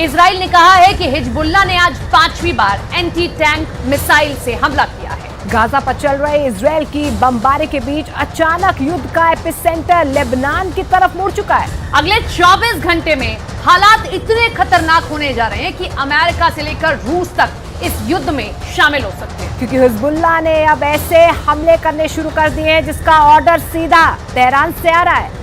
Israel ने कहा है कि हिजबुल्लाह ने आज 5वीं बार एंटी टैंक मिसाइल से हमला किया है। गाजा पर चल रहे इजराइल की बमबारी के बीच अचानक युद्ध का एपिसेंटर लेबनान की तरफ मुड़ चुका है। अगले 24 घंटे में हालात इतने खतरनाक होने जा रहे हैं कि अमेरिका से लेकर रूस तक इस युद्ध में शामिल हो सकते हैं, क्योंकि हिजबुल्लाह ने अब ऐसे हमले करने शुरू कर दिए हैं जिसका ऑर्डर सीधा तेहरान से आ रहा है।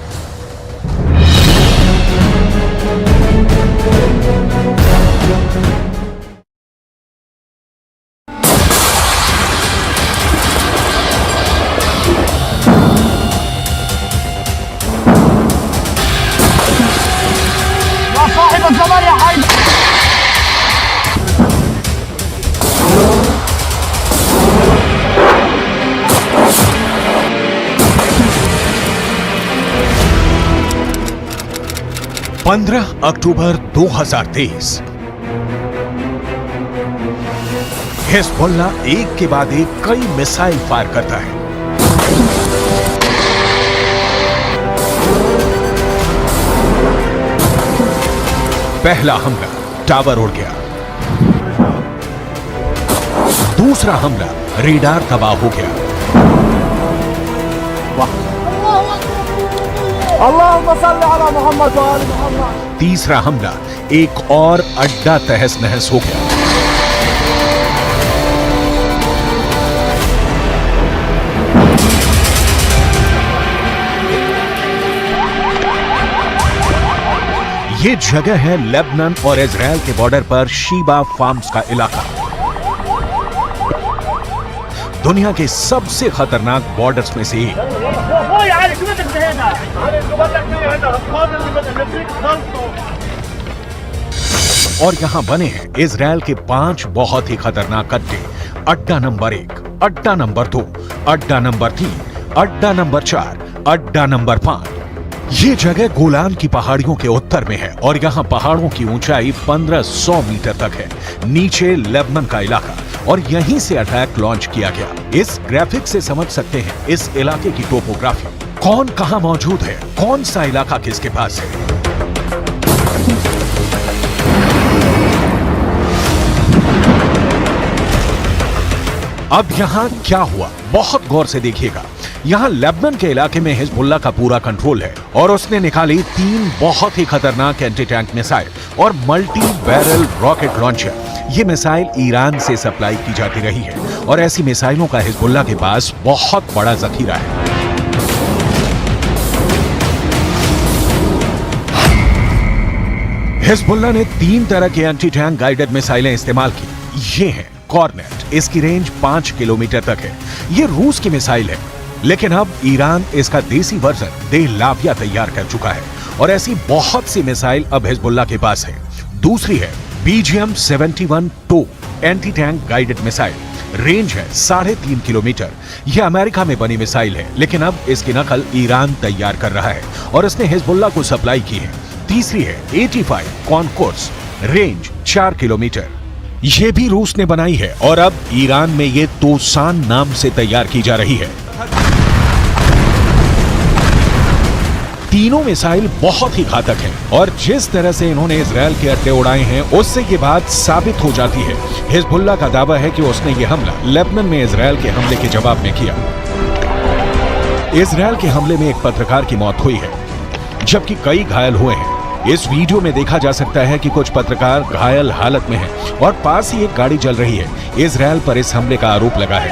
अक्टूबर 2023 हिजबुल्लाह एक के बाद एक कई मिसाइल फायर करता है। पहला हमला टावर उड़ गया। दूसरा हमला रेडार तबाह हो गया। तीसरा हमला एक और अड्डा तहस नहस हो गया। ये जगह है लेबनान और इजराइल के बॉर्डर पर शीबा फार्म्स का इलाका। दुनिया के सबसे खतरनाक बॉर्डर्स में से एक। और यहां बने हैं इजराइल के 5 बहुत ही खतरनाक अड्डे। अड्डा नंबर 1, अड्डा नंबर 2, अड्डा नंबर 3, अड्डा नंबर 4, अड्डा नंबर 5। ये जगह गोलान की पहाड़ियों के उत्तर में है और यहाँ पहाड़ों की ऊंचाई 1500 मीटर तक है। नीचे लेबनान का इलाका और यहीं से अटैक लॉन्च किया गया। इस ग्राफिक से समझ सकते हैं इस इलाके की टोपोग्राफी, कौन कहां मौजूद है, कौन सा इलाका किसके पास है। अब यहां क्या हुआ बहुत गौर से देखिएगा। यहां लेबनान के इलाके में हिजबुल्लाह का पूरा कंट्रोल है और उसने निकाली 3 बहुत ही खतरनाक एंटी टैंक मिसाइल और मल्टी बैरल रॉकेट लॉन्चर। ये मिसाइल ईरान से सप्लाई की जाती रही है और ऐसी मिसाइलों का हिजबुल्लाह के पास बहुत बड़ा जखीरा है। हिजबुल्लाह ने 3 तरह के एंटी टैंक गाइडेड मिसाइलें इस्तेमाल की। ये हैं कॉर्नेट, इसकी रेंज 5 किलोमीटर तक है। ये रूस की मिसाइल है, लेकिन अब ईरान इसका देसी वर्जन देहलाविया तैयार कर चुका है और ऐसी बहुत सी मिसाइल अब हिजबुल्लाह के पास है। दूसरी है BGM-71 tow anti tank guided missile, range है 3.5 किलोमीटर। यह अमेरिका में बनी मिसाइल है, लेकिन अब इसकी नकल ईरान तैयार कर रहा है और इसने हिजबुल्लाह को सप्लाई की है। तीसरी है 85 कॉनकोर्स, रेंज 4 किलोमीटर। यह भी रूस ने बनाई है और अब ईरान में ये तोसान नाम से तैयार की जा रही है। तीनों मिसाइल बहुत ही घातक हैं और जिस तरह से इन्होंने इजराइल के अड्डे उड़ाए हैं उससे ये बात साबित हो जाती है। हिजबुल्लाह का दावा है कि उसने ये हमला लेबनान में इजराइल के हमले के जवाब में किया। इजराइल के हमले में एक पत्रकार की मौत हुई है, जबकि कई घायल हुए हैं। इस वीडियो में देखा जा सकता है कि कुछ पत्रकार घायल हालत में हैं और पास ही एक गाड़ी जल रही है। इजराइल पर इस हमले का आरोप लगा है।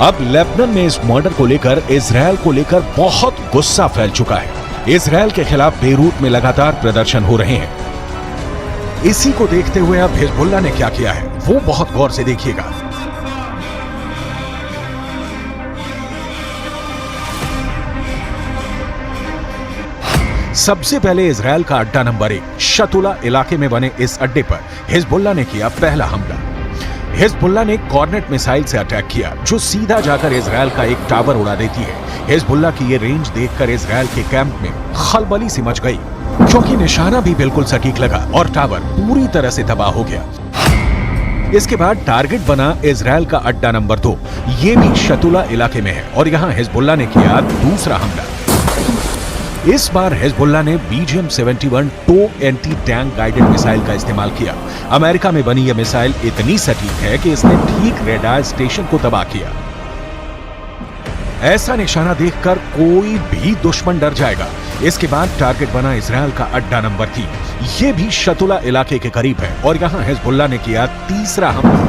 अब लेबनान में इस मर्डर को लेकर इजराइल को लेकर बहुत गुस्सा फैल चुका है। इजराइल के खिलाफ बेरूत में लगातार प्रदर्शन हो रहे हैं। इसी को देखते हुए अब हिजबुल्लाह ने क्या किया है वो बहुत गौर से देखिएगा। सबसे पहले इजराइल का अड्डा नंबर 1 शतुला इलाके में बने इस अड्डे पर हिजबुल्लाह ने किया पहला हमला। हिजबुल्लाह ने कॉर्नेट मिसाइल से अटैक किया जो सीधा जाकर इजराइल का एक टावर उड़ा देती है। हिजबुल्लाह की ये रेंज देखकर इजराइल के कैंप में खलबली सी मच गई, क्योंकि निशाना भी बिल्कुल सटीक लगा और टावर पूरी तरह से तबाह हो गया। इसके बाद टारगेट बना इजराइल का अड्डा नंबर 2, ये भी शतुला इलाके में है और यहाँ हिजबुल्लाह ने किया दूसरा हमला। इस बार हिजबुल्लाह ने BGM-71 tow anti tank guided missile का इस्तेमाल किया। अमेरिका में बनी यह मिसाइल इतनी सटीक है कि इसने ठीक रेडार स्टेशन को तबाह किया। ऐसा निशाना देखकर कोई भी दुश्मन डर जाएगा। इसके बाद टारगेट बना इजरायल का अड्डा नंबर 3। यह भी शतुला इलाके के करीब है और यहां हिजबुल्लाह ने किया तीसरा हमला।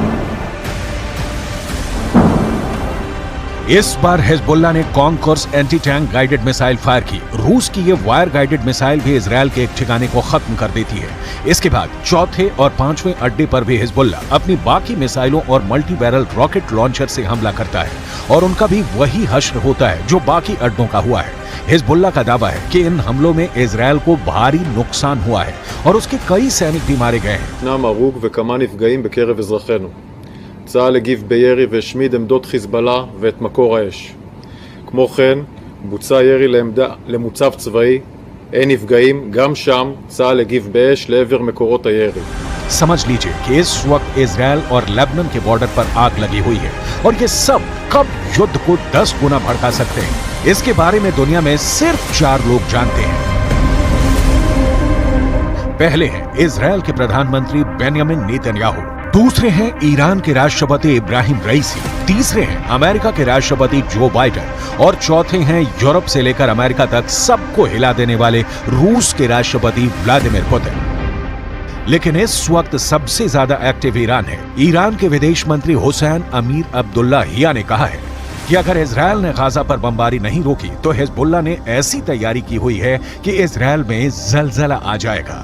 इस बार हिजबुल्लाह ने concourse anti tank guided missile fire की। रूस की यह वायर गाइडेड मिसाइल भी इजरायल के एक ठिकाने को खत्म कर देती है। इसके बाद चौथे और पांचवें अड्डे पर भी हिजबुल्लाह अपनी बाकी मिसाइलों और मल्टी बैरल रॉकेट लॉन्चर से हमला करता है और उनका भी वही हश्र होता है जो बाकी अड्डों का हुआ है। हिजबुल्लाह का दावा है कि इन हमलों में इजरायल को भारी नुकसान हुआ है और उसके कई सैनिक भी मारे गए हैं। צה"ל הגיב בירי והשמיד עמדות חיזבאללה ואת מקור האש. כמו כן, בוצע ירי למוצב צבאי, אין נפגעים, גם שם צה"ל הגיב באש לעבר מקורות הירי. समझ लीजिए कि इस वक्त इजरायल और लेबनान के बॉर्डर पर आग लगी हुई है और ये सब कब युद्ध को 10 गुना भड़का सकते हैं, इसके बारे में दुनिया में सिर्फ 4 लोग जानते हैं। पहले हैं इजरायल के प्रधानमंत्री बेंयामिन नेतन्याहू, दूसरे हैं ईरान के राष्ट्रपति इब्राहिम रईसी, तीसरे हैं अमेरिका के राष्ट्रपति जो बाइडेन और चौथे हैं यूरोप से लेकर अमेरिका तक सबको हिला देने वाले रूस के राष्ट्रपति व्लादिमीर पुतिन। लेकिन इस वक्त सबसे ज्यादा एक्टिव ईरान है। ईरान के विदेश मंत्री हुसैन अमीर अब्दुल्लाहिया ने कहा है कि अगर इजरायल ने गाजा पर बमबारी नहीं रोकी तो हिजबुल्लाह ने ऐसी तैयारी की हुई है कि इजरायल में जलजला आ जाएगा।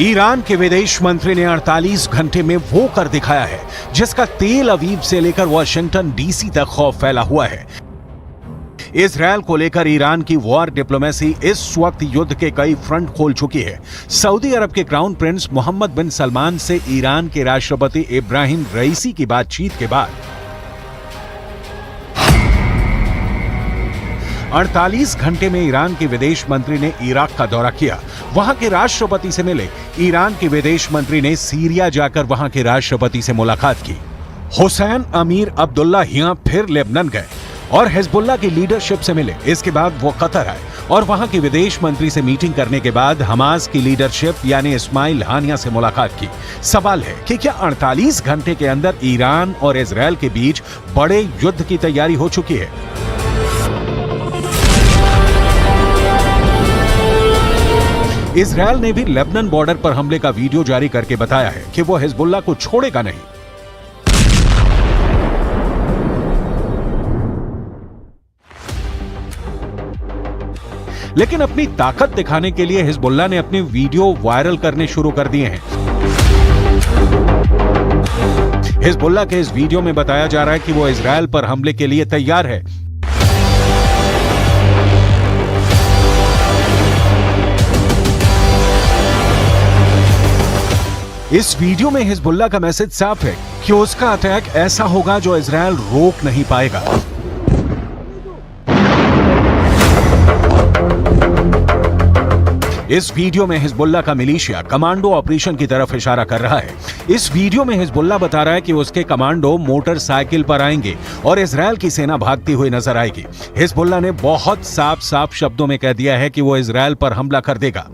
ईरान के विदेश मंत्री ने 48 घंटे में वो कर दिखाया है जिसका तेल अवीव से लेकर वाशिंगटन डीसी तक खौफ फैला हुआ है। इजरायल को लेकर ईरान की वॉर डिप्लोमेसी इस वक्त युद्ध के कई फ्रंट खोल चुकी है। सऊदी अरब के क्राउन प्रिंस मोहम्मद बिन सलमान से ईरान के राष्ट्रपति इब्राहिम रईसी की बातचीत के बाद 48 घंटे में ईरान के विदेश मंत्री ने इराक का दौरा किया, वहां के राष्ट्रपति से मिले। ईरान के विदेश मंत्री ने सीरिया जाकर वहां के राष्ट्रपति से मुलाकात की। हुसैन अमीर अब्दुल्लाहिया फिर लेबनान गए और हिजबुल्लाह की लीडरशिप से मिले। इसके बाद वो कतर आए और वहां के विदेश मंत्री से मीटिंग करने के बाद हमास की लीडरशिप यानी इस्माइल हानिया से मुलाकात की। सवाल है कि क्या 48 घंटे के अंदर ईरान और इजरायल के बीच बड़े युद्ध की तैयारी हो चुकी है? इजरायल ने भी लेबनान बॉर्डर पर हमले का वीडियो जारी करके बताया है कि वो हिजबुल्लाह को छोड़ेगा नहीं। लेकिन अपनी ताकत दिखाने के लिए हिजबुल्लाह ने अपने वीडियो वायरल करने शुरू कर दिए हैं। हिजबुल्लाह के इस वीडियो में बताया जा रहा है कि वो इजरायल पर हमले के लिए तैयार है। इस वीडियो में हिजबुल्लाह का मैसेज साफ है कि उसका अटैक ऐसा होगा जो इजरायल रोक नहीं पाएगा। इस वीडियो में हिजबुल्लाह का मिलिशिया कमांडो ऑपरेशन की तरफ इशारा कर रहा है। इस वीडियो में हिजबुल्लाह बता रहा है कि उसके कमांडो मोटरसाइकिल पर आएंगे और इजरायल की सेना भागती हुई नजर आएगी। हिजबुल्लाह ने बहुत साफ शब्दों में कह दिया है कि वो इजरायल पर हमला कर देगा।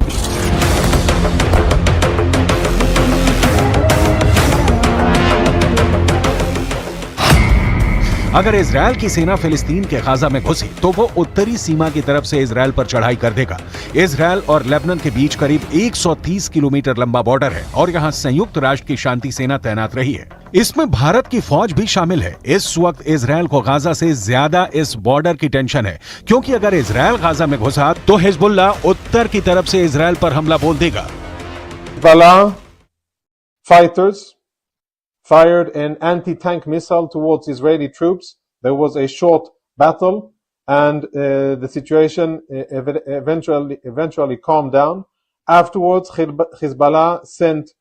अगर इजरायल की सेना फिलिस्तीन के गाजा में घुसी तो वो उत्तरी सीमा की तरफ से इजरायल पर चढ़ाई कर देगा। इजरायल और लेबनान के बीच करीब 130 किलोमीटर लंबा बॉर्डर है और यहाँ संयुक्त राष्ट्र की शांति सेना तैनात रही है। इसमें भारत की फौज भी शामिल है। इस वक्त इजरायल को गाजा से ज्यादा इस बॉर्डर की टेंशन है, क्योंकि अगर इजरायल गाजा में घुसा तो हिजबुल्लाह उत्तर की तरफ से इजरायल पर हमला बोल देगा। Fighters fired an anti-tank missile towards Israeli troops. There was a short battle and the situation eventually calmed down. Afterwards, Hezbollah sent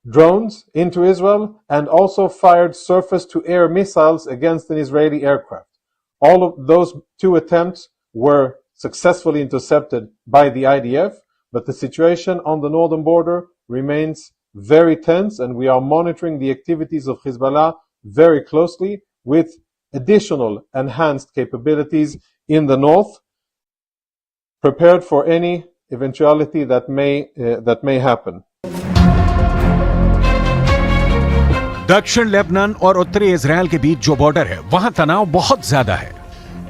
drones into Israel and also fired surface-to-air missiles against an Israeli aircraft. All of those two attempts were successfully intercepted by the IDF, but the situation on the northern border remains very tense, and we are monitoring the activities of Hezbollah very closely with additional enhanced capabilities in the north, prepared for any eventuality that may happen. दक्षिण Lebanon और उत्तरी Israel के बीच जो border है वहां तनाव बहुत ज्यादा है।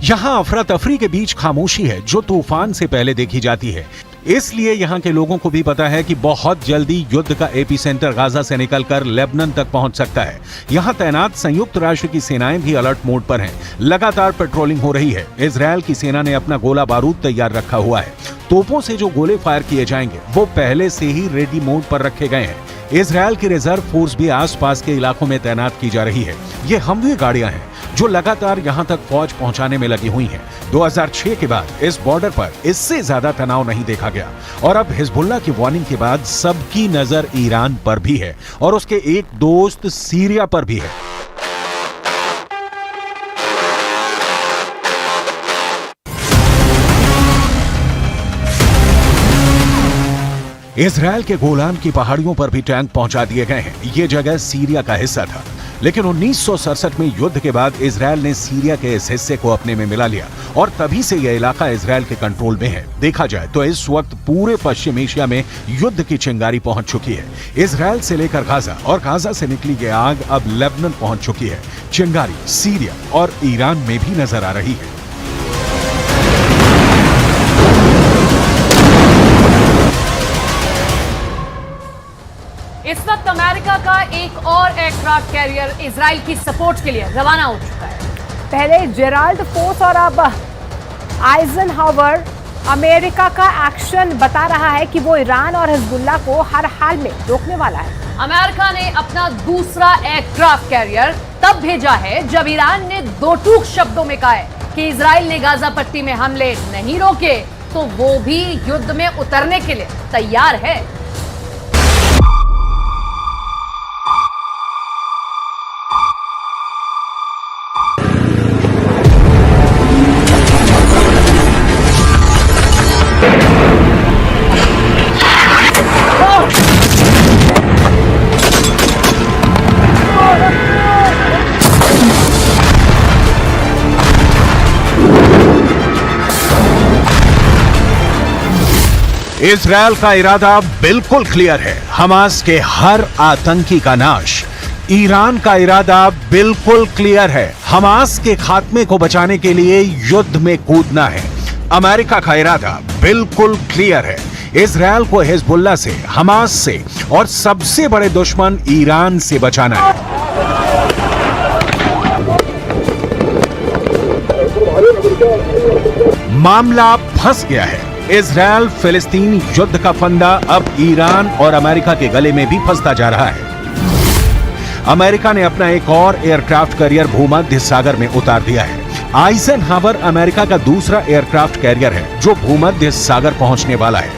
यहां अफरा तफरी के बीच खामोशी है जो तूफान से पहले देखी जाती है। इसलिए यहां के लोगों को भी पता है कि बहुत जल्दी युद्ध का एपिसेंटर गाजा से निकलकर लेबनान तक पहुंच सकता है। यहां तैनात संयुक्त राष्ट्र की सेनाएं भी अलर्ट मोड पर हैं। लगातार पेट्रोलिंग हो रही है। इजराइल की सेना ने अपना गोला बारूद तैयार रखा हुआ है। तोपों से जो गोले फायर किए जाएंगे वो पहले से ही रेडी मोड पर रखे गए हैं। इजराइल की रिजर्व फोर्स भी आसपास के इलाकों में तैनात की जा रही है। ये हमवी गाड़ियां हैं जो लगातार यहां तक फौज पहुंचाने में लगी हुई हैं। 2006 के बाद इस बॉर्डर पर इससे ज्यादा तनाव नहीं देखा गया और अब हिजबुल्लाह की वार्निंग के बाद सबकी नजर ईरान पर भी है और उसके एक दोस्त सीरिया पर भी है। इजराइल के गोलान की पहाड़ियों पर भी टैंक पहुंचा दिए गए हैं। ये जगह सीरिया का हिस्सा था, लेकिन 1967 में युद्ध के बाद इजराइल ने सीरिया के इस हिस्से को अपने में मिला लिया और तभी से यह इलाका इजराइल के कंट्रोल में है। देखा जाए तो इस वक्त पूरे पश्चिम एशिया में युद्ध की चिंगारी पहुंच चुकी है। इजराइल से लेकर गाजा और गाजा से निकली ये आग अब लेबनान पहुंच चुकी है। चिंगारी सीरिया और ईरान में भी नजर आ रही है। इस वक्त अमेरिका का एक और एयरक्राफ्ट कैरियर इजराइल की सपोर्ट के लिए रवाना हो चुका है। पहले जेराल्ड फोर्स और अब आइजनहावर अमेरिका का एक्शन बता रहा है कि वो ईरान और हिजबुल्लाह को हर हाल में रोकने वाला है। अमेरिका ने अपना दूसरा एयरक्राफ्ट कैरियर तब भेजा है जब ईरान ने दो टूक शब्दों में कहा है कि इजराइल ने गाजा पट्टी में हमले नहीं रोके तो वो भी युद्ध में उतरने के लिए तैयार है। इजराइल का इरादा बिल्कुल क्लियर है, हमास के हर आतंकी का नाश। ईरान का इरादा बिल्कुल क्लियर है, हमास के खात्मे को बचाने के लिए युद्ध में कूदना है। अमेरिका का इरादा बिल्कुल क्लियर है, इजराइल को हिजबुल्लाह से, हमास से और सबसे बड़े दुश्मन ईरान से बचाना है। मामला फंस गया है। इजराइल फिलिस्तीन युद्ध का फंदा अब ईरान और अमेरिका के गले में भी फंसता जा रहा है। अमेरिका ने अपना एक और एयरक्राफ्ट कैरियर भूमध्य सागर में उतार दिया है। आइजनहावर अमेरिका का दूसरा एयरक्राफ्ट कैरियर है जो भूमध्य सागर पहुंचने वाला है।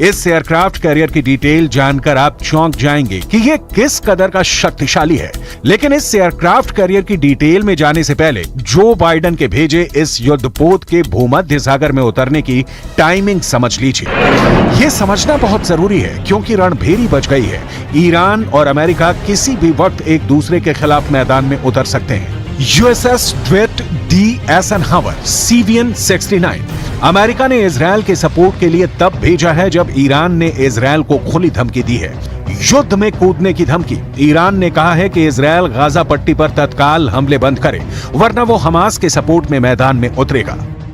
इस एयरक्राफ्ट कैरियर की डिटेल जानकर आप चौंक जाएंगे कि यह किस कदर का शक्तिशाली है। लेकिन इस एयरक्राफ्ट कैरियर की डिटेल में जाने से पहले जो बाइडेन के भेजे इस युद्धपोत के भूमध्य सागर में उतरने की टाइमिंग समझ लीजिए। यह समझना बहुत जरूरी है क्योंकि रणभेरी बच गई है। ईरान और अमेरिका किसी भी वक्त एक दूसरे के खिलाफ मैदान में उतर सकते हैं। यूएसएस ड्वेट डी एइजनहावर CVN 69 अमेरिका ने इजराइल के सपोर्ट के लिए तब भेजा है जब ईरान ने इजराइल को खुली धमकी दी है, युद्ध में कूदने की धमकी। ईरान ने कहा है कि इजराइल गाजा पट्टी पर तत्काल हमले बंद करे वरना वो हमास के सपोर्ट में मैदान में उतरेगा।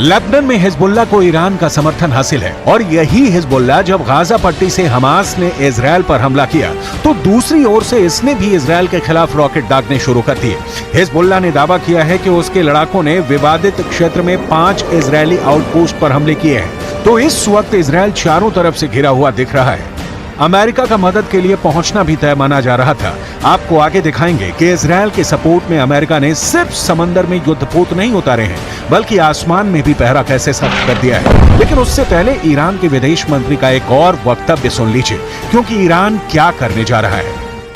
लेबनान में हिजबुल्लाह को ईरान का समर्थन हासिल है और यही हिजबुल्लाह जब गाजा पट्टी से हमास ने इजरायल पर हमला किया तो दूसरी ओर से इसने भी इजरायल के खिलाफ रॉकेट दागने शुरू कर दिए। हिजबुल्लाह ने दावा किया है कि उसके लड़ाकों ने विवादित क्षेत्र में 5 इजरायली आउटपोस्ट पर हमले किए हैं। तो इस वक्त इजरायल चारों तरफ से घिरा हुआ दिख रहा है। अमेरिका का मदद के लिए पहुंचना भी तय माना जा रहा था। आपको आगे दिखाएंगे कि इजरायल के सपोर्ट में अमेरिका ने सिर्फ समंदर में युद्धपोत नहीं उतारे हैं, बल्कि आसमान में भी पहरा कैसे सख्त कर दिया है। लेकिन उससे पहले ईरान के विदेश मंत्री का एक और वक्तव्य सुन लीजिए, क्योंकि ईरान क्या करने जा रहा है।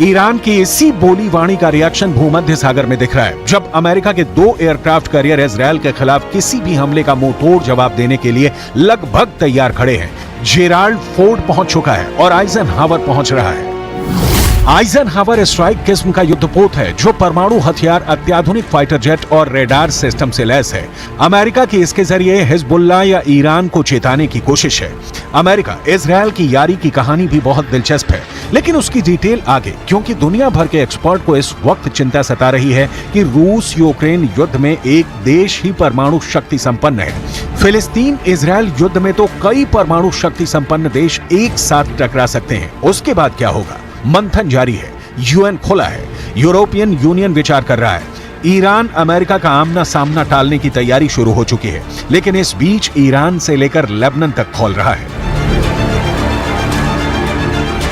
ईरान की इसी बोली वाणी का रिएक्शन भूमध्य सागर में दिख रहा है, जब अमेरिका के 2 एयरक्राफ्ट कैरियर इजरायल के खिलाफ किसी भी हमले का मुंह तोड़ जवाब देने के लिए लगभग तैयार खड़े हैं। जेराल्ड फोर्ड पहुंच चुका है और आइजनहावर पहुंच रहा है। आइजनहावर स्ट्राइक किस्म का युद्धपोत है जो परमाणु हथियार, अत्याधुनिक फाइटर जेट और रेडार सिस्टम से लैस है। अमेरिका की इसके जरिए हिजबुल्लाह या ईरान को चेताने की कोशिश है। अमेरिका इजरायल की यारी की कहानी भी बहुत दिलचस्प है, लेकिन उसकी डिटेल आगे, क्योंकि दुनिया भर के एक्सपर्ट को इस वक्त चिंता सता रही है कि रूस यूक्रेन युद्ध में एक देश ही परमाणु शक्ति संपन्न है। फिलिस्तीन इजरायल युद्ध में तो कई परमाणु शक्ति संपन्न देश एक साथ टकरा सकते हैं। उसके बाद क्या होगा? मंथन जारी है, यूएन खोला है, यूरोपियन यूनियन विचार कर रहा है, ईरान अमेरिका का आमना सामना टालने की तैयारी शुरू हो चुकी है। लेकिन इस बीच ईरान से लेकर लेबनान तक खोल रहा है।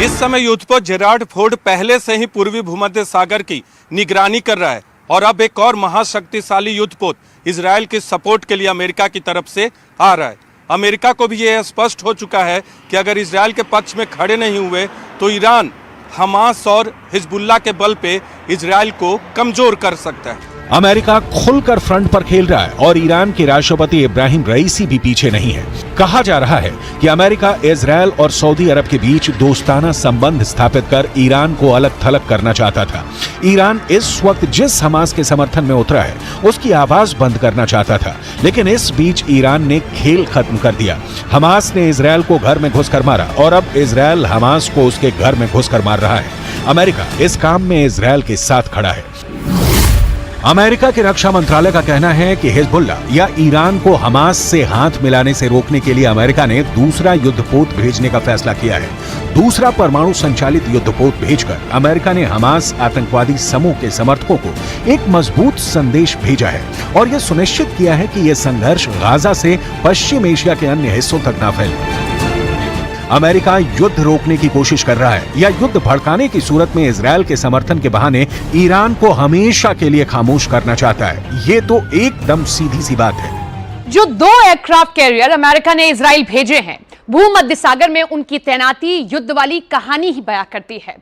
इस समय युद्धपोत जेराल्ड फोर्ड पहले से ही पूर्वी भूमध्य सागर की निगरानी कर रहा है और अब एक और महाशक्तिशाली युद्धपोत इजरायल के सपोर्ट के लिए अमेरिका की तरफ से आ रहा है। अमेरिका को भी यह स्पष्ट हो चुका है कि अगर इजरायल के पक्ष में खड़े नहीं हुए तो ईरान हमास और हिजबुल्लाह के बल पे इजरायल को कमजोर कर सकता है। अमेरिका खुलकर फ्रंट पर खेल रहा है और ईरान के राष्ट्रपति इब्राहिम रईसी भी पीछे नहीं है। कहा जा रहा है कि अमेरिका इजरायल और सऊदी अरब के बीच दोस्ताना संबंध स्थापित कर ईरान को अलग थलग करना चाहता था। ईरान इस वक्त जिस हमास के समर्थन में उतरा है उसकी आवाज बंद करना चाहता था, लेकिन इस बीच ईरान ने खेल खत्म कर दिया। हमास ने इजरायल को घर में घुसकर मारा और अब इजरायल हमास को उसके घर में घुसकर मार रहा है। अमेरिका इस काम में इजरायल के साथ खड़ा है। अमेरिका के रक्षा मंत्रालय का कहना है कि हिजबुल्लाह या ईरान को हमास से हाथ मिलाने से रोकने के लिए अमेरिका ने दूसरा युद्धपोत भेजने का फैसला किया है। दूसरा परमाणु संचालित युद्धपोत भेजकर अमेरिका ने हमास आतंकवादी समूह के समर्थकों को एक मजबूत संदेश भेजा है और यह सुनिश्चित किया है कि यह संघर्ष गाजा से पश्चिम एशिया के अन्य हिस्सों तक न फैले। अमेरिका युद्ध रोकने की कोशिश कर रहा है या युद्ध भड़काने की सूरत में इजरायल के समर्थन के बहाने ईरान को हमेशा के लिए खामोश करना चाहता है। ये तो एकदम सीधी सी बात है। जो 2 एयरक्राफ्ट कैरियर अमेरिका ने इजराइल भेजे हैं, भूमध्य सागर में उनकी तैनाती युद्ध वाली कहानी ही बयां करती है।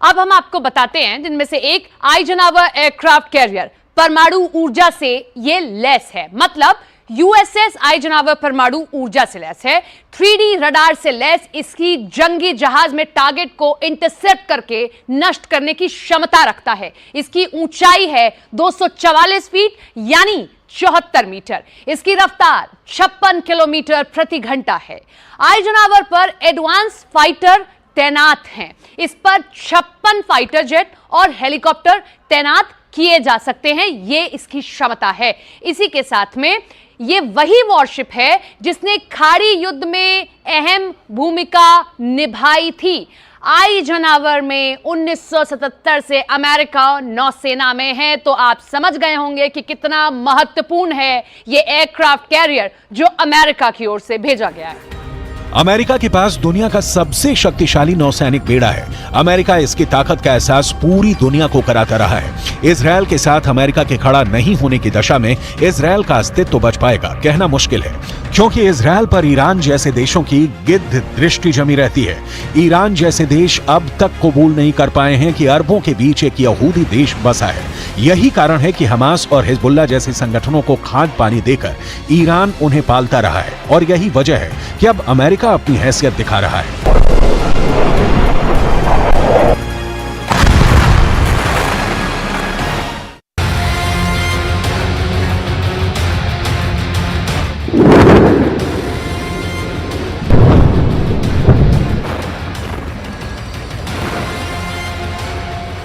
अब हम आपको बताते हैं, जिनमें से एक आइजनहावर एयरक्राफ्ट कैरियर परमाणु ऊर्जा से ये लैस है, मतलब यूएसएस आइजनहावर परमाणु ऊर्जा से लैस है, 3D रडार से लैस इसकी जंगी जहाज में टारगेट को इंटरसेप्ट करके नष्ट करने की क्षमता रखता है। इसकी ऊंचाई है 244 फीट यानी 74 मीटर। इसकी रफ्तार 56 किलोमीटर प्रति घंटा है। आइजनहावर पर एडवांस फाइटर तैनात हैं। इस पर 56 फाइटर जेट और हेलीकॉप्टर तैनात किए जा सकते हैं। ये इसकी क्षमता है। इसी के साथ में ये वही वॉरशिप है जिसने खाड़ी युद्ध में अहम भूमिका निभाई थी। आइजनहावर में 1977 से अमेरिका नौसेना में है, तो आप समझ गए होंगे कि कितना महत्वपूर्ण है ये एयरक्राफ्ट कैरियर जो अमेरिका की ओर से भेजा गया है। अमेरिका के पास दुनिया का सबसे शक्तिशाली नौसैनिक बेड़ा है। अमेरिका इसकी ताकत का एहसास पूरी दुनिया को कराता रहा है। इजरायल के साथ अमेरिका के खड़ा नहीं होने की दशा में इजरायल का अस्तित्व बच पाएगा कहना मुश्किल है, क्योंकि इजरायल पर ईरान जैसे देशों की गिद्ध दृष्टि जमी रहती है। ईरान जैसे देश अब तक कबूल नहीं कर पाए हैं कि अरबों के बीच एक यहूदी देश बसा है। यही कारण है कि हमास और हिजबुल्लाह जैसे संगठनों को खाद पानी देकर ईरान उन्हें पालता रहा है, और यही वजह है कि अब अमेरिका अपनी हैसियत दिखा रहा है।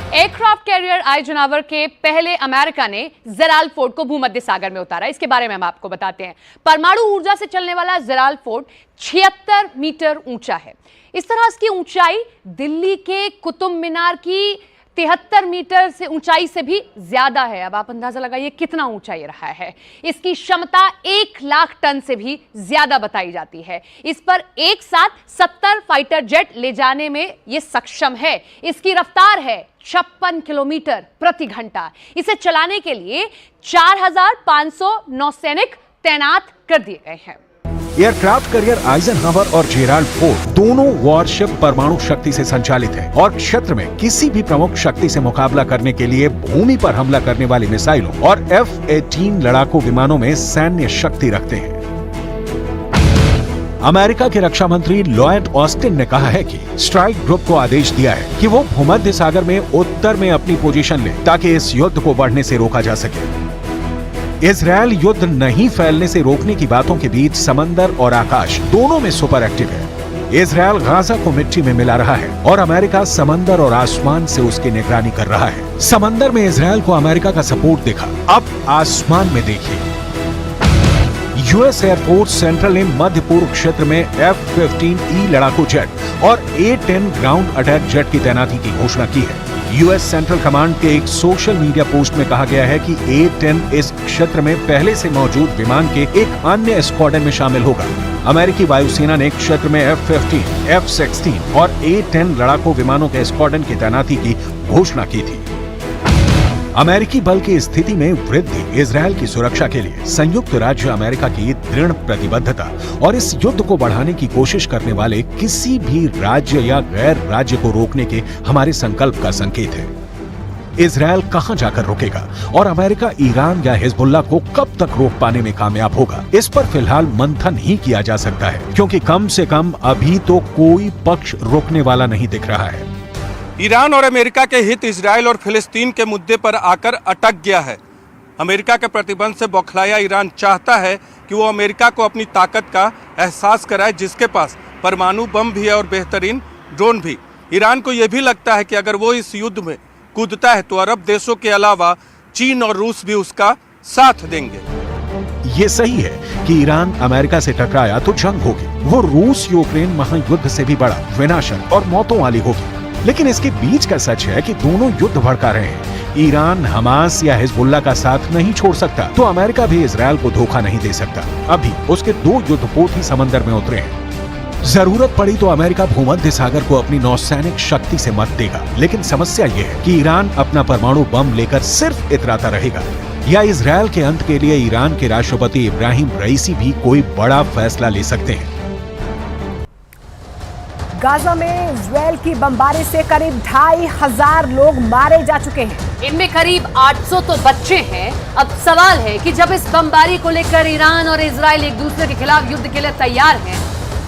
एयरक्राफ्ट कैरियर आइजनहावर के पहले अमेरिका ने जेराल्ड फोर्ड को भूमध्य सागर में उतारा। इसके बारे में हम आपको बताते हैं। परमाणु ऊर्जा से चलने वाला जेराल्ड फोर्ड 76 मीटर ऊंचा है। इस तरह इसकी ऊंचाई दिल्ली के कुतुब मीनार की 73 मीटर से ऊंचाई से भी ज्यादा है। अब आप अंदाजा लगाइए कितना ऊंचा ये रहा है। इसकी क्षमता 1 लाख टन से भी ज्यादा बताई जाती है। इस पर एक साथ 70 फाइटर जेट ले जाने में ये सक्षम है। इसकी रफ्तार है 56 किलोमीटर प्रति घंटा। इसे चलाने के लिए 4500 नौसैनिक तैनात कर दिए गए हैं। एयरक्राफ्ट कैरियर आइजनहावर और जेराल्ड फोर्ड दोनों वॉरशिप परमाणु शक्ति से संचालित हैं और क्षेत्र में किसी भी प्रमुख शक्ति से मुकाबला करने के लिए भूमि पर हमला करने वाली मिसाइलों और F-18 लड़ाकू विमानों में सैन्य शक्ति रखते हैं। अमेरिका के रक्षा मंत्री लॉयड ऑस्टिन ने कहा है कि स्ट्राइक ग्रुप को आदेश दिया है कि वो भूमध्य सागर में उत्तर में अपनी पोजीशन ले ताकि इस युद्ध को बढ़ने से रोका जा सके। इजरायल युद्ध नहीं फैलने से रोकने की बातों के बीच समंदर और आकाश दोनों में सुपर एक्टिव है। इजरायल गाजा को मिट्टी में मिला रहा है और अमेरिका समंदर और आसमान से उसकी निगरानी कर रहा है। समंदर में इजरायल को अमेरिका का सपोर्ट दिखा, अब आसमान में देखिए। यूएस एयरफोर्स सेंट्रल ने मध्य पूर्व क्षेत्र में F-15E लड़ाकू जेट और A-10 ग्राउंड अटैक जेट की तैनाती की घोषणा की है। यूएस सेंट्रल कमांड के एक सोशल मीडिया पोस्ट में कहा गया है कि A-10 इस क्षेत्र में पहले से मौजूद विमान के एक अन्य स्क्वाड्रन में शामिल होगा। अमेरिकी वायुसेना ने क्षेत्र में F-15, F-16 और A-10 लड़ाकू विमानों के स्क्वाड्रन की तैनाती की घोषणा की थी। अमेरिकी बल की स्थिति में वृद्धि इजरायल की सुरक्षा के लिए संयुक्त राज्य अमेरिका की दृढ़ प्रतिबद्धता और इस युद्ध को बढ़ाने की कोशिश करने वाले किसी भी राज्य या गैर राज्य को रोकने के हमारे संकल्प का संकेत है। इजरायल कहां जाकर रुकेगा और अमेरिका ईरान या हिजबुल्लाह को कब तक रोक पाने में कामयाब होगा, इस पर फिलहाल मंथन ही किया जा सकता है, क्योंकि कम से कम अभी तो कोई पक्ष रोकने वाला नहीं दिख रहा है। ईरान और अमेरिका के हित इजराइल और फिलिस्तीन के मुद्दे पर आकर अटक गया है। अमेरिका के प्रतिबंध से बौखलाया ईरान चाहता है कि वो अमेरिका को अपनी ताकत का एहसास कराए, जिसके पास परमाणु बम भी है और बेहतरीन ड्रोन भी। ईरान को यह भी लगता है कि अगर वो इस युद्ध में कूदता है तो अरब देशों के अलावा चीन और रूस भी उसका साथ देंगे। ये सही है कि ईरान अमेरिका से टकराया तो जंग होगी, वो रूस यूक्रेन महायुद्ध से भी बड़ा, विनाशक और मौतों वाली होगी। लेकिन इसके बीच का सच है कि दोनों युद्ध भड़का रहे हैं। ईरान हमास या हिजबुल्लाह का साथ नहीं छोड़ सकता तो अमेरिका भी इजरायल को धोखा नहीं दे सकता। अभी उसके 2 युद्धपोत ही समंदर में उतरे हैं। जरूरत पड़ी तो अमेरिका भूमध्य सागर को अपनी नौसैनिक शक्ति से मत देगा, लेकिन समस्या ये है कि ईरान अपना परमाणु बम लेकर सिर्फ इतराता रहेगा या इजरायल के अंत के लिए ईरान के राष्ट्रपति इब्राहिम रईसी भी कोई बड़ा फैसला ले सकते हैं। गाजा में इजरायल की बमबारी से करीब 2500 लोग मारे जा चुके हैं। इनमें करीब 800 तो बच्चे हैं। अब सवाल है कि जब इस बमबारी को लेकर ईरान और इजरायल एक दूसरे के खिलाफ युद्ध के लिए तैयार हैं,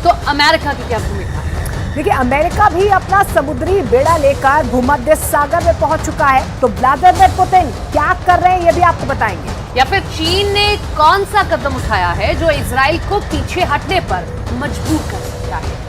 तो अमेरिका की क्या भूमिका है? देखिए, अमेरिका भी अपना समुद्री बेड़ा लेकर भूमध्य सागर में पहुंच चुका है, तो व्लादिमीर पुतिन क्या कर रहे हैं ये भी आपको बताएंगे। या फिर चीन ने कौन सा कदम उठाया है जो इजरायल को पीछे हटने पर मजबूर कर सकता है?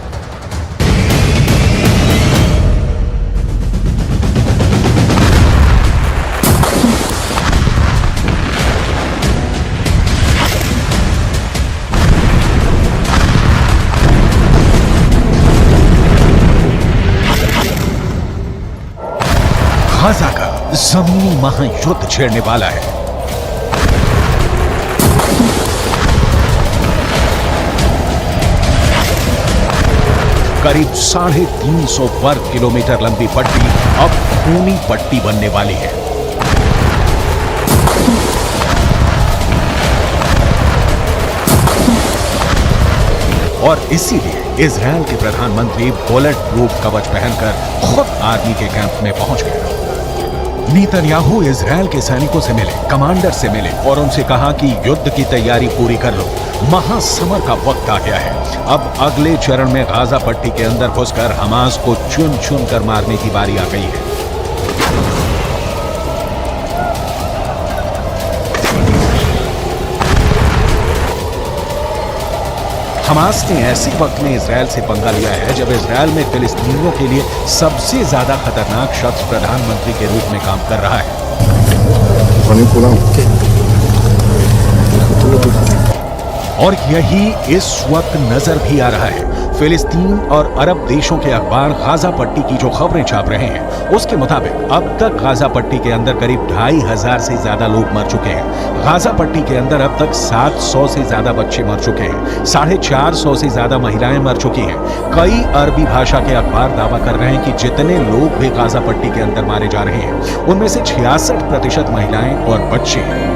गाजा का जमीनी महायुद्ध छेड़ने वाला है। करीब 350 वर्ग किलोमीटर लंबी पट्टी अब खूनी पट्टी बनने वाली है। और इसीलिए इजरायल के प्रधानमंत्री बुलेट प्रूफ कवच पहनकर खुद आर्मी के कैंप में पहुंच गए। नेतन्याहू इजरायल के सैनिकों से मिले, कमांडर से मिले और उनसे कहा कि युद्ध की तैयारी पूरी कर लो, महासमर का वक्त आ गया है। अब अगले चरण में गाजा पट्टी के अंदर घुसकर हमास को चुन चुन कर मारने की बारी आ गई है। हमास ने ऐसे वक्त में इजरायल से पंगा लिया है जब इजरायल में फिलिस्तीनियों के लिए सबसे ज्यादा खतरनाक शख्स प्रधानमंत्री के रूप में काम कर रहा है। और यही इस वक्त नजर भी आ रहा है। फिलिस्तीन और अरब देशों के अखबार गाजा पट्टी की जो खबरें छाप रहे हैं उसके मुताबिक अब तक गाजा पट्टी के अंदर करीब 2500 से ज्यादा लोग मर चुके हैं। गाजा पट्टी के अंदर अब तक 700 से ज्यादा बच्चे मर चुके हैं। 450 से ज्यादा महिलाएं मर चुकी हैं। कई अरबी भाषा के अखबार दावा कर रहे हैं कि जितने लोग भी गाजा पट्टी के अंदर मारे जा रहे हैं उनमें से 66% महिलाएं और बच्चे हैं।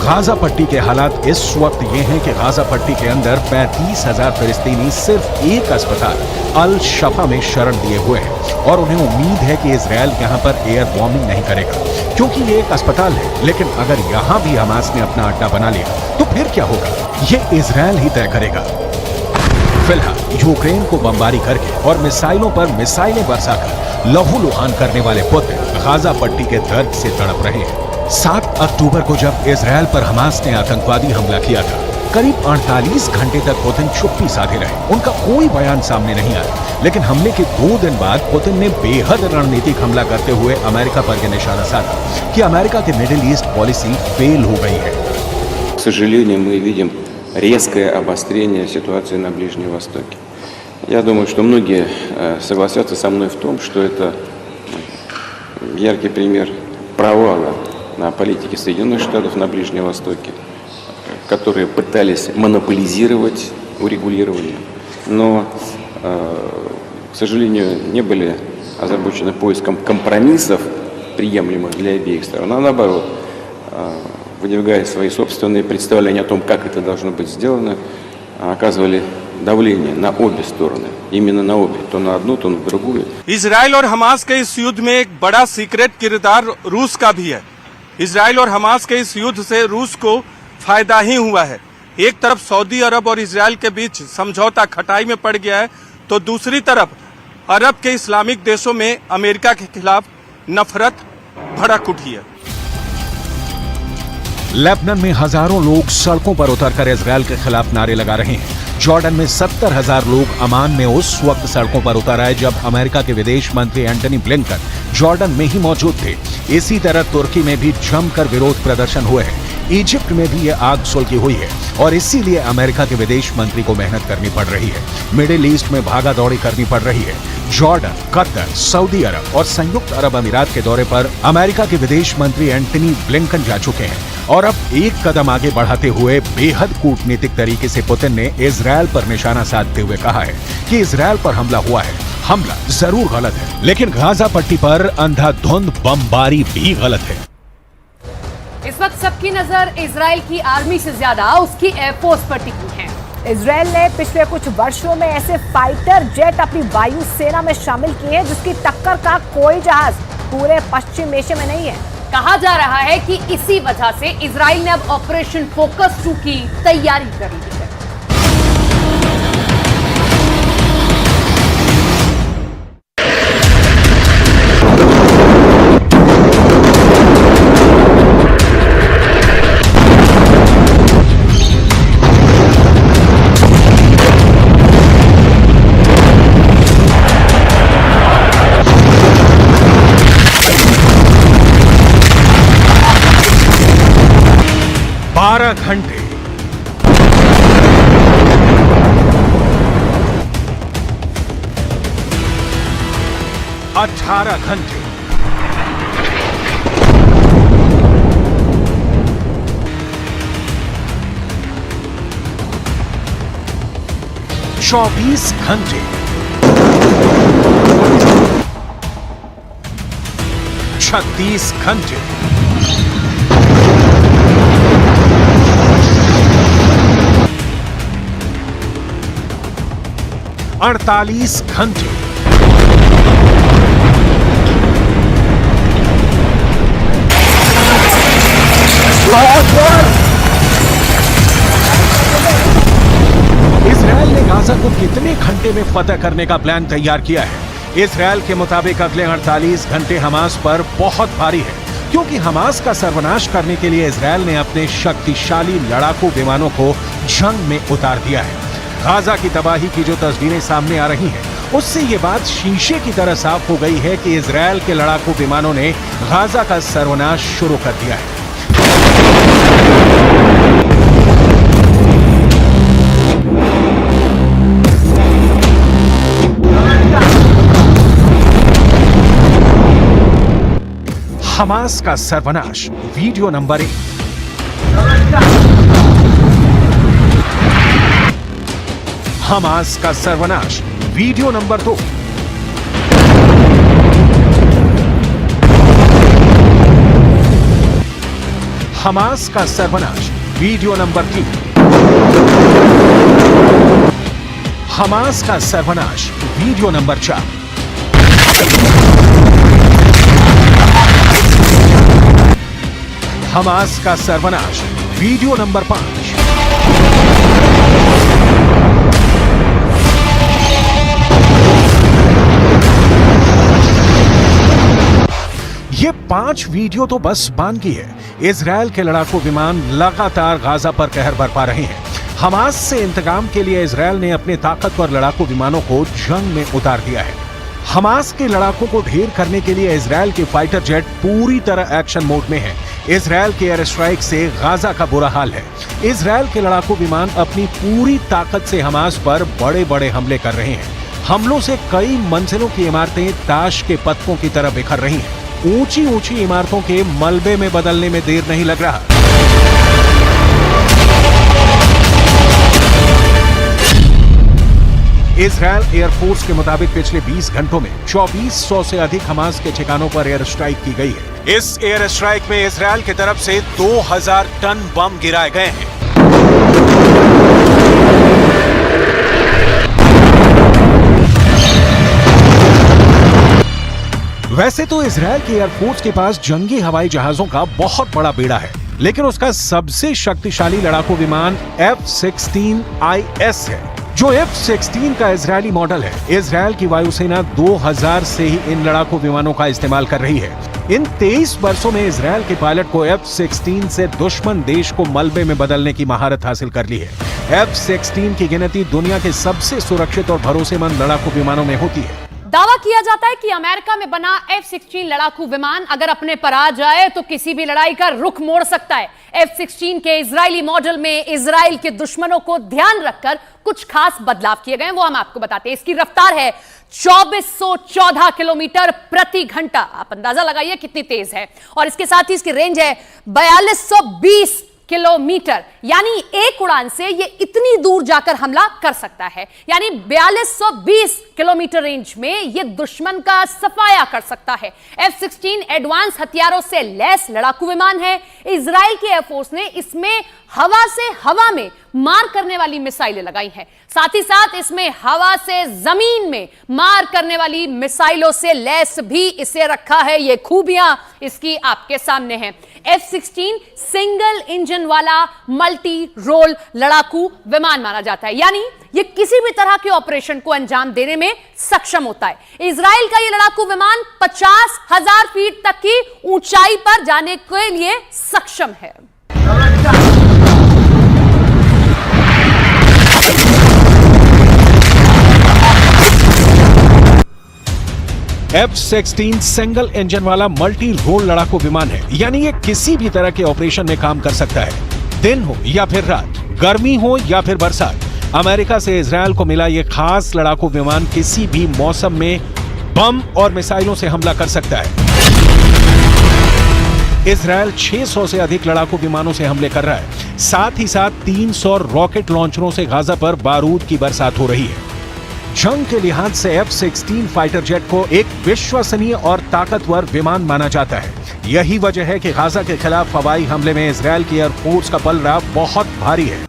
गाजा पट्टी के हालात इस वक्त ये हैं कि गाजा पट्टी के अंदर 35,000 फिलिस्तीनी सिर्फ एक अस्पताल अल शफा में शरण दिए हुए हैं और उन्हें उम्मीद है कि इजरायल यहां पर एयर बॉम्बिंग नहीं करेगा क्योंकि ये एक अस्पताल है। लेकिन अगर यहां भी हमास ने अपना अड्डा बना लिया तो फिर क्या होगा, ये इजरायल ही तय करेगा। फिलहाल यूक्रेन को बमबारी करके और मिसाइलों पर मिसाइलें बरसाकर लहूलुहान करने वाले पुतिन गाजा पट्टी के दर्द से तड़प रहे हैं। 7 अक्टूबर को जब इजरायल पर हमास ने आतंकवादी हमला किया था, करीब 48 घंटे तक पुतिन चुप्पी साधे रहे। उनका कोई बयान सामने नहीं आया। लेकिन हमले के 2 दिन बाद पुतिन ने बेहद रणनीतिक हमला करते हुए अमेरिका पर यह निशाना साधा कि अमेरिका की मिडिल ईस्ट पॉलिसी फेल हो गई है। К сожалению, мы видим резкое обострение ситуации на Ближнем Востоке. Я думаю, что многие согласятся со мной в том, что это яркий пример провала на политике Соединенных Штатов на Ближнем Востоке, которые пытались монополизировать урегулирование, но, к сожалению, не были озабочены поиском компромиссов, приемлемых для обеих сторон, а наоборот, выдвигая свои собственные представления о том, как это должно быть сделано, оказывали давление на обе стороны, именно на обе, то на одну, то на другую. इजराइल और हमास के इस युद्ध में एक बड़ा सीक्रेट किरदार रूस का भी है। इजराइल और हमास के इस युद्ध से रूस को फायदा ही हुआ है। एक तरफ सऊदी अरब और इजराइल के बीच समझौता खटाई में पड़ गया है तो दूसरी तरफ अरब के इस्लामिक देशों में अमेरिका के खिलाफ नफरत भड़क उठी है। लेबनान में हजारों लोग सड़कों पर उतरकर इजरायल के खिलाफ नारे लगा रहे हैं। जॉर्डन में 70,000 लोग अमान में उस वक्त सड़कों पर उतर आए जब अमेरिका के विदेश मंत्री एंटनी ब्लिंकन जॉर्डन में ही मौजूद थे। इसी तरह तुर्की में भी जमकर विरोध प्रदर्शन हुए हैं। इजिप्ट में भी ये आग सुलगी हुई है और इसीलिए अमेरिका के विदेश मंत्री को मेहनत करनी पड़ रही है। मिडिल ईस्ट में भागा दौड़ी करनी पड़ रही है। जॉर्डन, कतर, सऊदी अरब और संयुक्त अरब अमीरात के दौरे पर अमेरिका के विदेश मंत्री एंटनी ब्लिंकन जा चुके हैं और अब एक कदम आगे बढ़ाते हुए बेहद कूटनीतिक तरीके से पुतिन ने इजरायल पर निशाना साधते हुए कहा है कि इजरायल पर हमला हुआ है। हमला जरूर गलत है, लेकिन गाजा पट्टी पर अंधाधुंध बमबारी भी गलत है। इस वक्त सबकी नजर इजराइल की आर्मी से ज्यादा उसकी एयरफोर्स पर टिकी है। इजराइल ने पिछले कुछ वर्षों में ऐसे फाइटर जेट अपनी वायु सेना में शामिल किए हैं जिसकी टक्कर का कोई जहाज पूरे पश्चिम एशिया में नहीं है। कहा जा रहा है कि इसी वजह से इजराइल ने अब ऑपरेशन फोकस 2 की तैयारी कर ली है। घंटे 18 घंटे 24 घंटे 36 घंटे 48 घंटे 'इजराइल ने गाजा को कितने घंटे में फतह करने का प्लान तैयार किया है, इजरायल के मुताबिक अगले 48 घंटे हमास पर बहुत भारी है, क्योंकि हमास का सर्वनाश करने के लिए इजरायल ने अपने शक्तिशाली लड़ाकू विमानों को जंग में उतार दिया है। गाजा की तबाही की जो तस्वीरें सामने आ रही हैं, उससे ये बात शीशे की तरह साफ हो गई है कि इजरायल के लड़ाकू विमानों ने गाजा का सर्वनाश शुरू कर दिया है। हमास का सर्वनाश, वीडियो नंबर 1। हमास का सर्वनाश, वीडियो नंबर 2। हमास का सर्वनाश, वीडियो नंबर 3। हमास का सर्वनाश, वीडियो नंबर 4। हमास का सर्वनाश, वीडियो नंबर 5। ये 5 वीडियो तो बस बानगी है। इजरायल के लड़ाकू विमान लगातार गाजा पर कहर बरपा रहे हैं। हमास से इंतकाम के लिए इजरायल ने अपने ताकतवर लड़ाकू विमानों को जंग में उतार दिया है। हमास के लड़ाकों को ढेर करने के लिए इजरायल के फाइटर जेट पूरी तरह एक्शन मोड में है। इजरायल के एयर स्ट्राइक से गाजा का बुरा हाल है। इजरायल के लड़ाकू विमान अपनी पूरी ताकत से हमास पर बड़े बड़े हमले कर रहे हैं। हमलों से कई मंजिलों की इमारतें ताश के पत्तों की तरह बिखर रही हैं। ऊंची ऊंची इमारतों के मलबे में बदलने में देर नहीं लग रहा। इजरायल एयरफोर्स के मुताबिक पिछले 20 घंटों में 2400 से अधिक हमास के ठिकानों पर एयर स्ट्राइक की गई है। इस एयर स्ट्राइक में इजरायल की तरफ से 2000 टन बम गिराए गए हैं। वैसे तो इजरायल के एयरफोर्स के पास जंगी हवाई जहाजों का बहुत बड़ा बेड़ा है, लेकिन उसका सबसे शक्तिशाली लड़ाकू विमान F-16IS है, जो F-16 का इजरायली मॉडल है। इजरायल की वायुसेना 2000 से ही इन लड़ाकू विमानों का इस्तेमाल कर रही है। इन 23 वर्षों में इजरायल के पायलट को F-16 से दुश्मन देश को मलबे में बदलने की महारत हासिल कर ली है। F-16 की गिनती दुनिया के सबसे सुरक्षित और भरोसेमंद लड़ाकू विमानों में होती है। दावा किया जाता है कि अमेरिका में बना F-16 लड़ाकू विमान अगर अपने पर आ जाए तो किसी भी लड़ाई का रुख मोड़ सकता है। F-16 के इजरायली मॉडल में इजराइल के दुश्मनों को ध्यान रखकर कुछ खास बदलाव किए गए हैं, वो हम आपको बताते हैं। इसकी रफ्तार है 2414 किलोमीटर प्रति घंटा। आप अंदाजा लगाइए कितनी तेज है। और इसके साथ ही इसकी रेंज है 4220 किलोमीटर, यानी एक उड़ान से ये इतनी दूर जाकर हमला कर सकता है। यानी 4220 किलोमीटर रेंज में ये दुश्मन का सफाया कर सकता है। F-16 एडवांस हथियारों से लैस लड़ाकू विमान है। इजराइल की एयरफोर्स ने इसमें हवा से हवा में मार करने वाली मिसाइलें लगाई हैं। साथ ही साथ इसमें हवा से जमीन में मार करने वाली मिसाइलों से लैस भी इसे रखा है। ये खूबियां इसकी आपके सामने हैं। F-16 सिंगल इंजन वाला मल्टी रोल लड़ाकू विमान माना जाता है, यानी ये किसी भी तरह के ऑपरेशन को अंजाम देने में सक्षम होता है। इजराइल का ये लड़ाकू विमान 50,000 फीट तक की ऊंचाई पर जाने के लिए सक्षम है। F-16 सिंगल इंजन वाला मल्टी रोल लड़ाकू विमान है, यानी ये किसी भी तरह के ऑपरेशन में काम कर सकता है। दिन हो या फिर रात, गर्मी हो या फिर बरसात, अमेरिका से इजरायल को मिला ये खास लड़ाकू विमान किसी भी मौसम में बम और मिसाइलों से हमला कर सकता है। इजरायल 600 से अधिक लड़ाकू विमानों से हमले कर रहा है। साथ ही साथ 300 रॉकेट लॉन्चरों से गाजा पर बारूद की बरसात हो रही है। जंग के लिहाज से F-16 फाइटर जेट को एक विश्वसनीय और ताकतवर विमान माना जाता है। यही वजह है कि गाजा के खिलाफ हवाई हमले में इजरायल की एयरफोर्स का पलड़ा बहुत भारी है।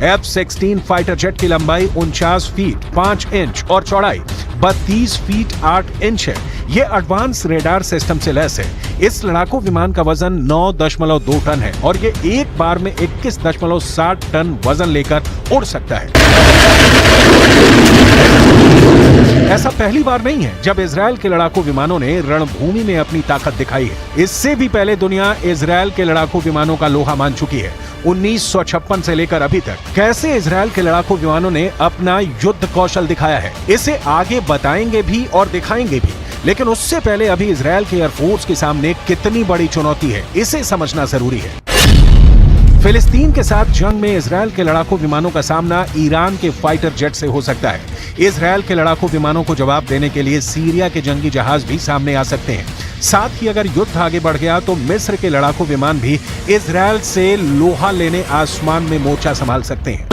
F-16 फाइटर जेट की लंबाई 49 फीट 5 इंच और चौड़ाई 32 फीट 8 इंच है। यह एडवांस रेडार सिस्टम से लैस है। इस लड़ाकू विमान का वजन 9.2 टन है और ये एक बार में 21.7 टन वजन लेकर उड़ सकता है। ऐसा पहली बार नहीं है जब इजरायल के लड़ाकू विमानों ने रणभूमि में अपनी ताकत दिखाई है। इससे भी पहले दुनिया इजरायल के लड़ाकू विमानों का लोहा मान चुकी है। 1956 से लेकर अभी तक कैसे इजरायल के लड़ाकू विमानों ने अपना युद्ध कौशल दिखाया है, इसे आगे बताएंगे भी और दिखाएंगे भी। लेकिन उससे पहले अभी इजरायल के एयरफोर्स के सामने कितनी बड़ी चुनौती है, इसे समझना जरूरी है। फिलिस्तीन के साथ जंग में इजरायल के लड़ाकू विमानों का सामना ईरान के फाइटर जेट से हो सकता है। इजरायल के लड़ाकू विमानों को जवाब देने के लिए सीरिया के जंगी जहाज भी सामने आ सकते हैं। साथ ही अगर युद्ध आगे बढ़ गया तो मिस्र के लड़ाकू विमान भी इजरायल से लोहा लेने आसमान में मोर्चा संभाल सकते हैं।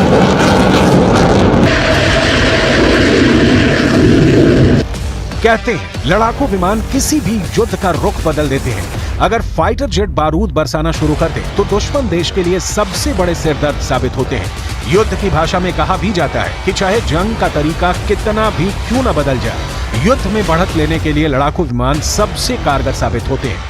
कहते हैं लड़ाकू विमान किसी भी युद्ध का रुख बदल देते हैं। अगर फाइटर जेट बारूद बरसाना शुरू कर दे तो दुश्मन देश के लिए सबसे बड़े सिरदर्द साबित होते हैं। युद्ध की भाषा में कहा भी जाता है कि चाहे जंग का तरीका कितना भी क्यों न बदल जाए, युद्ध में बढ़त लेने के लिए लड़ाकू विमान सबसे कारगर साबित होते हैं।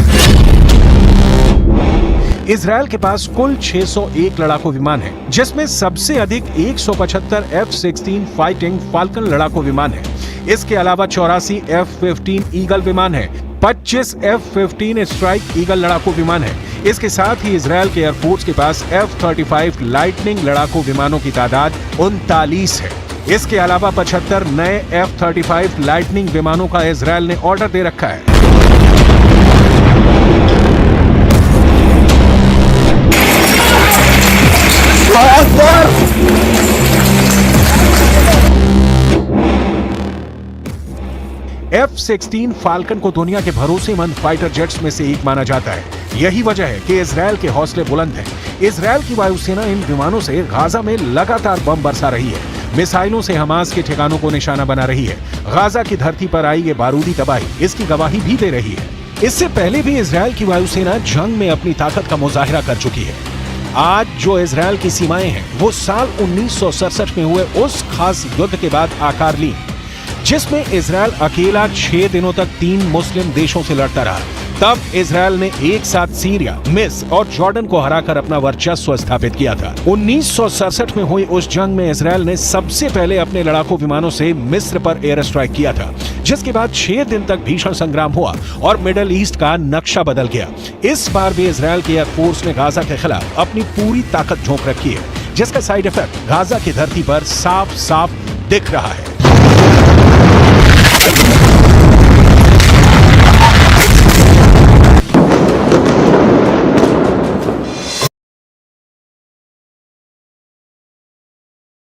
इजरायल के पास कुल 601 लड़ाकू विमान है, जिसमें सबसे अधिक 175 F-16 फाइटिंग फाल्कन लड़ाकू विमान है। इसके अलावा 84 F-15 ईगल विमान है, 25 F-15 स्ट्राइक ईगल लड़ाकू विमान है। इसके साथ ही इजरायल के एयरफोर्स के पास F-35 लाइटनिंग लड़ाकू विमानों की तादाद 39 है। इसके अलावा 75 नए F-35 लाइटनिंग विमानों का इजरायल ने ऑर्डर दे रखा है। F-16 फाल्कन को दुनिया के भरोसेमंद फाइटर जेट्स में से एक माना जाता है। यही वजह है कि इजरायल के हौसले बुलंद हैं। इजरायल की वायुसेना इन विमानों से गाजा में लगातार बम बरसा रही है, मिसाइलों से हमास के ठिकानों को निशाना बना रही है। गाजा की धरती पर आई ये बारूदी तबाही इसकी गवाही भी दे रही है। इससे पहले भी इजरायल की वायुसेना जंग में अपनी ताकत का मुजाहिरा कर चुकी है। आज जो इजरायल की सीमाएं हैं वो साल 1967 में हुए उस खास युद्ध के बाद आकार ली, जिसमें इजरायल अकेला 6 दिनों तक 3 मुस्लिम देशों से लड़ता रहा। तब इजरायल ने एक साथ सीरिया, मिस्र और जॉर्डन को हराकर अपना वर्चस्व स्थापित किया था। 1967 में हुई उस जंग में इजरायल ने सबसे पहले अपने लड़ाकू विमानों से मिस्र पर एयर स्ट्राइक किया था, जिसके बाद 6 दिन तक भीषण संग्राम हुआ और मिडल ईस्ट का नक्शा बदल गया। इस बार भी इजरायल की एयरफोर्स ने गाजा के खिलाफ अपनी पूरी ताकत झोंक रखी है, जिसका साइड इफेक्ट गाजा की धरती पर साफ साफ दिख रहा है।